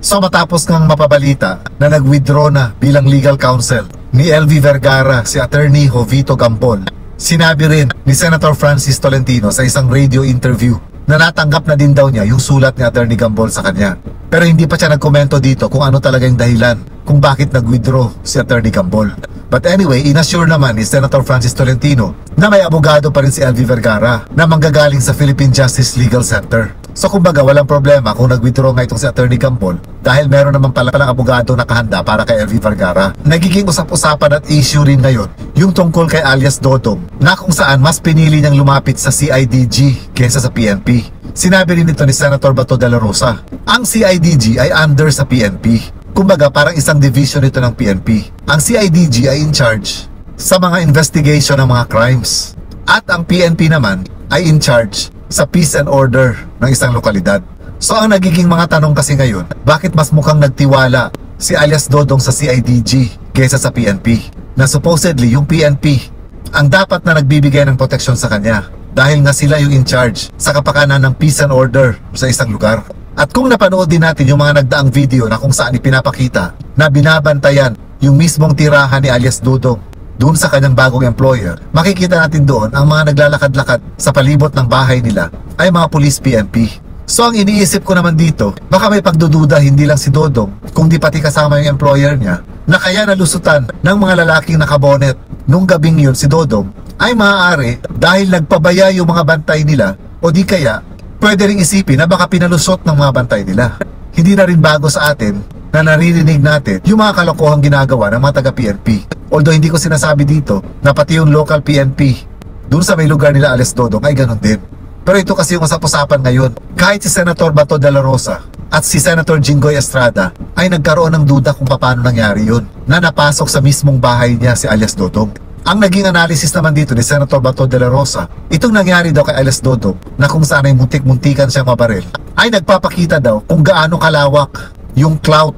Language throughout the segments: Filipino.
So matapos ng mapabalita na nag-withdraw na bilang legal counsel ni LV Vergara si Attorney Jovito Gambol, sinabi rin ni Senator Francis Tolentino sa isang radio interview na natanggap na din daw niya yung sulat ni Attorney Gambol sa kanya. Pero hindi pa siya nagkomento dito kung ano talaga yung dahilan kung bakit nag-withdraw si Attorney Gambol. But anyway, inassure naman ni Senator Francis Tolentino na may abogado pa rin si LV Vergara na manggagaling sa Philippine Justice Legal Center. So kumbaga walang problema kung nag-withdraw nga itong si Attorney Gambol dahil meron naman palang abogado na kahanda para kay LV Vergara. Nagiging usap-usapan at issue rin ngayon yung tungkol kay alias Dodong na kung saan mas pinili niyang lumapit sa CIDG kaysa sa PNP. Sinabi rin ito ni Senator Bato de la Rosa, ang CIDG ay under sa PNP. Kumbaga parang isang division ito ng PNP. Ang CIDG ay in charge sa mga investigation ng mga crimes. At ang PNP naman ay in charge sa peace and order ng isang lokalidad. So ang nagiging mga tanong kasi ngayon, bakit mas mukhang nagtiwala si alias Dodong sa CIDG kaysa sa PNP? Na supposedly yung PNP ang dapat na nagbibigay ng proteksyon sa kanya dahil nga sila yung in charge sa kapakanan ng peace and order sa isang lugar. At kung napanood din natin yung mga nagdaang video na kung saan ipinapakita na binabantayan yung mismong tirahan ni alias Dodong doon sa kanyang bagong employer, makikita natin doon ang mga naglalakad-lakad sa palibot ng bahay nila ay mga police PNP. So ang iniisip ko naman dito, baka may pagdududa hindi lang si Dodong, kundi pati kasama yung employer niya, na kaya nalusutan ng mga lalaking nakabonet nung gabing yun si Dodong ay maaari dahil nagpabaya yung mga bantay nila o di kaya pwede ring isipin na baka pinalusot ng mga bantay nila. Hindi na rin bago sa atin na naririnig natin yung mga kalokohang ginagawa ng mga taga-PNP. Although hindi ko sinasabi dito na pati yung local PNP dun sa may lugar nila alias Dodong ay ganun din. Pero ito kasi yung usap-usapan ngayon. Kahit si Senator Bato de la Rosa at si Senator Jinggoy Estrada ay nagkaroon ng duda kung paano nangyari yun, na napasok sa mismong bahay niya si alias Dodong. Ang naging analysis naman dito ni Senator Bato de la Rosa, itong nangyari daw kay alias Dodong na kung saan ay muntik-muntikan siya mabaril, ay nagpapakita daw kung gaano kalawak yung clout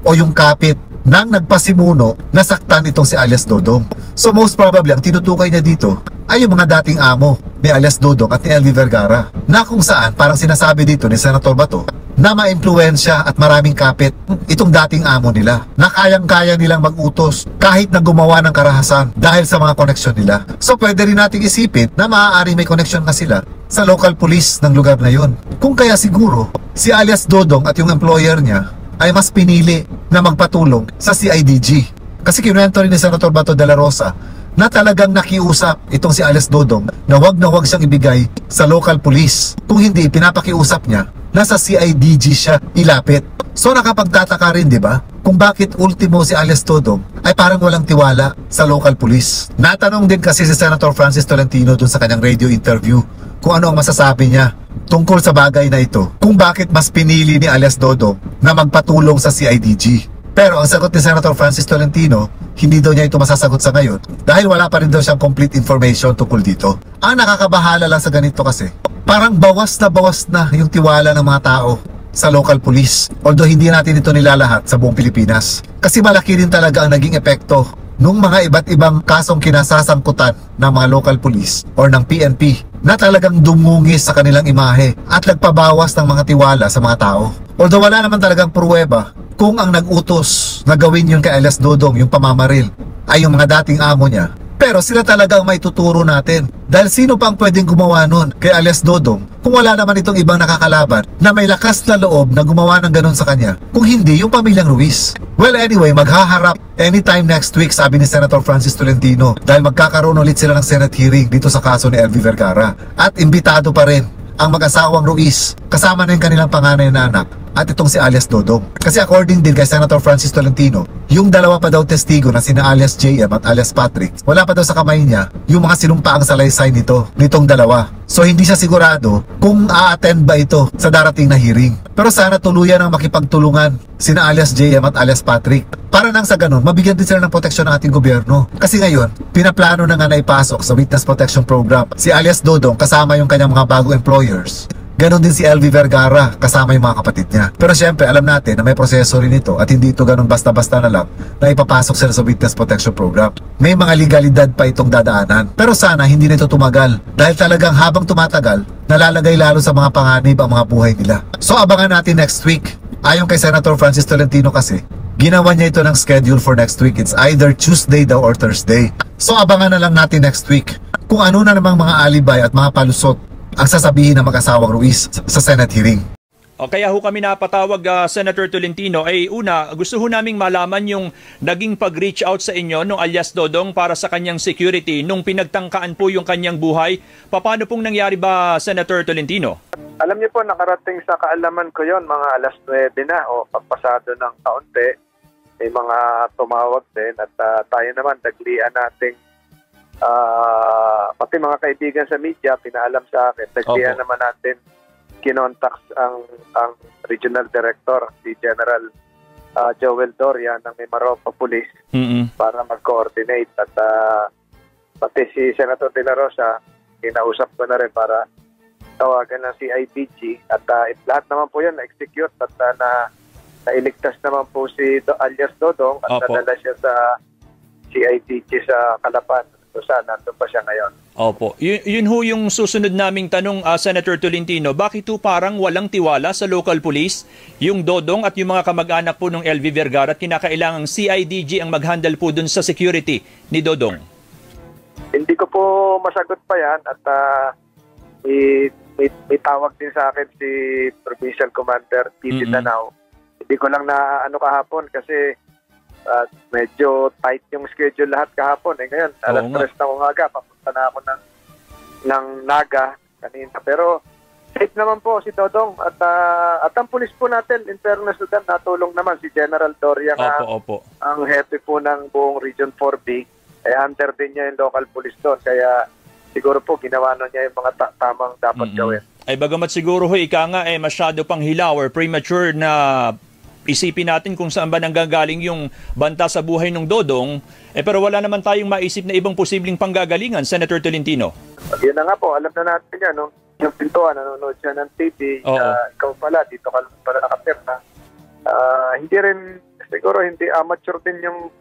o yung kapit nang nagpasimuno na saktan itong si alias Dodong. So most probably ang tinutukoy niya dito ay yung mga dating amo ni alias Dodong at ni LV Vergara, na kung saan parang sinasabi dito ni Senator Bato na ma-impluensya at maraming kapit itong dating amo nila, na kayang-kaya nilang mag-utos kahit na gumawa ng karahasan dahil sa mga koneksyon nila. So pwede rin nating isipin na maaaring may koneksyon na sila sa local police ng lugar na yon. Kung kaya siguro si alias Dodong at yung employer niya ay mas pinili na magpatulong sa CIDG. Kasi kinuwento rin ni Senator Bato de la Rosa na talagang nakiusap itong si alias Dodong na wag siyang ibigay sa local police. Kung hindi, pinapakiusap niya na sa CIDG siya ilapit. So nakapagtataka rin, di ba? Kung bakit ultimo si alias Dodong ay parang walang tiwala sa local police. Natanong din kasi si Senator Francis Tolentino dun sa kanyang radio interview kung ano ang masasabi niya tungkol sa bagay na ito, kung bakit mas pinili ni alias Dodong na magpatulong sa CIDG. Pero ang sagot ni Senator Francis Tolentino, hindi daw niya ito masasagot sa ngayon dahil wala pa rin daw siyang complete information tungkol dito. Ang nakakabahala lang sa ganito kasi, parang bawas na yung tiwala ng mga tao sa local police. Although hindi natin ito nilalahat sa buong Pilipinas. Kasi malaki rin talaga ang naging epekto nung mga iba't ibang kasong kinasasangkutan ng mga local police or ng PNP na talagang dumungis sa kanilang imahe at nagpabawas ng mga tiwala sa mga tao. Although wala naman talagang pruweba kung ang nag-utos na gawin yun kay alias Dodong, yung pamamaril, ay yung mga dating amo niya. Pero sila talaga ang may tuturo natin. Dahil sino pang pwedeng gumawa nun kay alias Dodong kung wala naman itong ibang nakakalaban na may lakas na loob na gumawa ng ganun sa kanya, kung hindi yung pamilyang Ruiz. Well anyway, maghaharap anytime next week, sabi ni Senator Francis Tolentino, dahil magkakaroon ulit sila ng Senate hearing dito sa kaso ni LV Vergara. At imbitado pa rin ang mag-asawang Ruiz, kasama na yung kanilang panganay na anak at itong si alias Dodong. Kasi according din kay Senator Francis Tolentino, yung dalawa pa daw testigo na sina alias JM at alias Patrick, wala pa daw sa kamay niya yung mga sinumpaang salaysay nitong dalawa. So hindi siya sigurado kung a-attend ba ito sa darating na hearing. Pero sana tuluyan ang makipagtulungan sina alias JM at alias Patrick para nang sa ganun mabigyan din sila ng proteksyon ng ating gobyerno. Kasi ngayon, pinaplano na nga na ipasok sa Witness Protection Program si alias Dodong kasama yung kanyang mga bagong employers. Ganon din si LV Vergara kasama yung mga kapatid niya. Pero syempre alam natin na may proseso rin ito at hindi ito ganon basta-basta na lang na ipapasok sila sa Witness Protection Program. May mga legalidad pa itong dadaanan. Pero sana hindi nito tumagal dahil talagang habang tumatagal, nalalagay lalo sa mga panganib ang mga buhay nila. So abangan natin next week Ayon kay Senator Francis Tolentino kasi, ginawa niya ito ng schedule for next week. It's either Tuesday daw or Thursday. So abangan na lang natin next week kung ano na namang mga alibay at mga palusot ang sasabihin ng mag-asawang Ruiz sa Senate hearing. O kaya ho kami napatawag, Senator Tolentino, ay una, gusto ho naming malaman yung naging pag-reach out sa inyo nung alias Dodong para sa kanyang security nung pinagtangkaan po yung kanyang buhay. Paano pong nangyari ba, Senator Tolentino? Alam niyo po, nakarating sa kaalaman ko yon mga alas 9 na o pagpasado ng kaunti. May mga tumawag din at tayo naman naglian nating pati mga kaibigan sa media pinaalam sa akin. Naglian naman natin kinontak ang regional director, si General Joel Doria ng Mimaropa Police para mag-coordinate at pati si Senator De La Rosa kinausap ko na rin para tawagan ng CIDG at lahat naman po yan na-execute at nailigtas naman po si alias Dodong at nadala siya sa CIDG sa Calapan. So nandun pa siya ngayon. Opo. Yun ho yung susunod naming tanong, Senator Tolentino. Bakit ho parang walang tiwala sa local police, yung Dodong at yung mga kamag-anak po ng LV Vergara at kinakailangang CIDG ang mag-handle po dun sa security ni Dodong? Hindi ko po masagot pa yan at may tawag din sa akin si Provincial Commander P.T. Danao. Hindi ko lang na kahapon kasi medyo tight yung schedule lahat kahapon. Ngayon, alas 3 na umaga, papunta na ako ng Naga kanina. Pero safe naman po si Dodong at ang pulis po natin, in fairness to them, natulong naman si General Doria ang hepe po ng buong Region 4B. Under din niya yung local police doon. Kaya siguro po ginawa na niya yung mga tamang dapat gawin. Ay bagamat siguro ho, ika nga masyado pang hilaw or premature na isipin natin kung saan ba nanggagaling yung banta sa buhay ng Dodong, pero wala naman tayong maisip na ibang posibleng panggagalingan, Senator Tolentino. Yun na nga po, alam na natin yan, no? Yung pintuan, nanonood siya ng TV, ikaw pala, dito ka pala nakapirna. Hindi rin, siguro hindi amateur din yung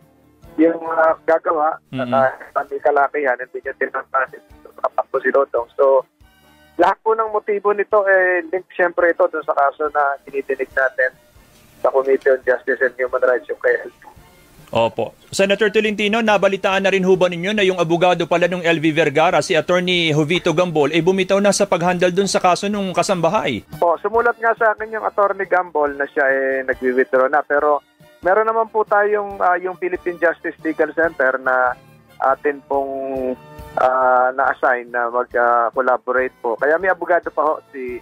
gagawa, hindi kalakihan, hindi niya tinapasin, kapakto si Dodong. So, lahat po ng motibo nito, link siyempre ito dun sa kaso na tinidinig natin sa Committee on Justice and Human Rights, yung KLP. Opo. Senator Tolentino, nabalitaan na rin ho ba ninyo na yung abogado pala ng LV Vergara, si Attorney Jovito Gambol, bumitaw na sa pag-handle dun sa kaso nung kasambahay? Sumulat nga sa akin yung Attorney Gambol na siya nag-withdraw na, pero meron naman po tayong yung Philippine Justice Legal Center na atin pong na-assign na mag-collaborate po. Kaya may abogado pa ho si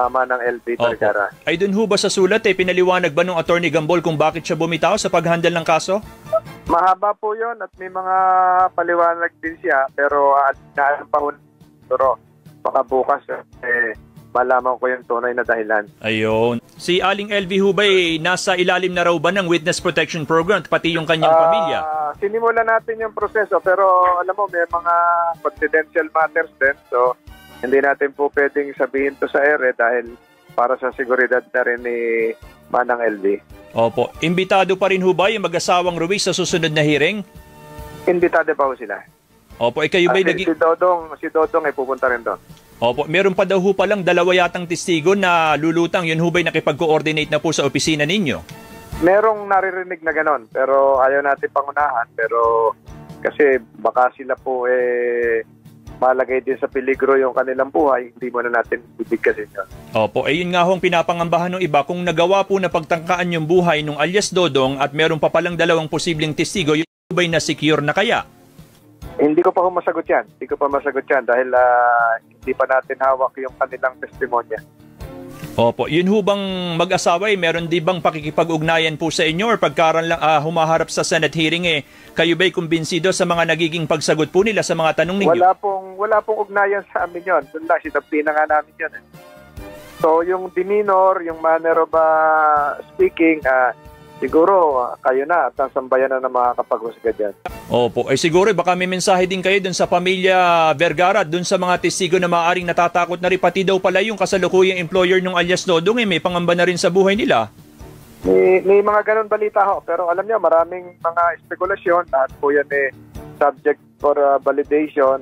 Manang LV Vergara. Ay dun ho ba sa sulat pinaliwanag ba ng Attorney Gambol kung bakit siya bumitaw sa pag-handle ng kaso? Mahaba po yon at may mga paliwanag din siya pero naan pa ho pero baka bukas malaman ko yung tunay na dahilan. Ayun. Si Aling LV ho ba nasa ilalim na raw ba ng Witness Protection Program pati yung kanyang pamilya? Sinimulan natin yung proseso pero alam mo may mga confidential matters din so hindi natin po pwedeng sabihin to sa ere dahil para sa seguridad na rin ni Manang LV. Opo. Imbitado pa rin ho ba yung mag-asawang Ruiz sa susunod na hearing? Imbitado pa ho sila. Opo. Kayo ba si Dodong ay pupunta rin doon. Opo. Meron pa daw ho palang dalawa yatang testigo na lulutang. Yun ho ba'y nakipag-coordinate na po sa opisina ninyo? Merong naririnig na ganon pero ayaw natin pangunahan. Pero kasi baka sila po malagay din sa peligro yung kanilang buhay, hindi mo na natin bibigkasin yun. Opo, yun nga hong pinapangambahan ng iba kung nagawa po na pagtangkaan yung buhay ng alias Dodong at meron pa palang dalawang posibleng testigo, yung ba'y na-secure na kaya? Hindi ko pa masagot yan. Hindi ko pa masagot yan dahil hindi pa natin hawak yung kanilang testimonya. Opo, yun ho bang mag-asawa meron di bang pakikipag-ugnayan po sa inyo or pagkaran lang humaharap sa Senate hearing kayo ba'y kumbinsido sa mga nagiging pagsagot po nila sa mga tanong ninyo? Wala pong ugnayan sa amin yun. Doon lang, sinabtina nga namin yun. So yung demeanor, yung manner of speaking, siguro kayo na at ang sambayan na makakapaghusga dyan. Opo, siguro baka may mensahe din kayo dun sa pamilya Vergara, dun sa mga testigo na maaaring natatakot na rin, pati daw pala yung kasalukuyang employer ng alias Dodong may pangamba na rin sa buhay nila. May mga ganun balita ho, pero alam niyo maraming mga espekulasyon, lahat po yan subject for validation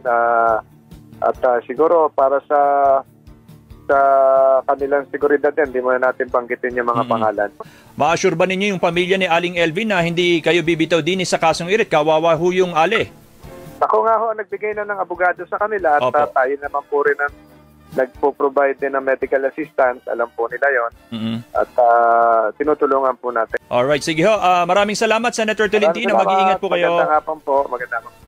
at siguro para sa sa kanilang seguridad din, hindi muna natin banggitin yung mga pangalan. Ma-assure ba ninyo yung pamilya ni Aling Elvin na hindi kayo bibitaw din sa kasong irit? Kawawa ho yung Ali. Ako nga ho, nagbigay na ng abogado sa kanila at tayo naman po rin ang nagpo-provide din ng medical assistance. Alam po nila yon. At tinutulungan po natin. Alright, sige ho. Maraming salamat, Senator Tolentino. Mag-iingat po kayo. Magandang hapon po. Magandang hapon.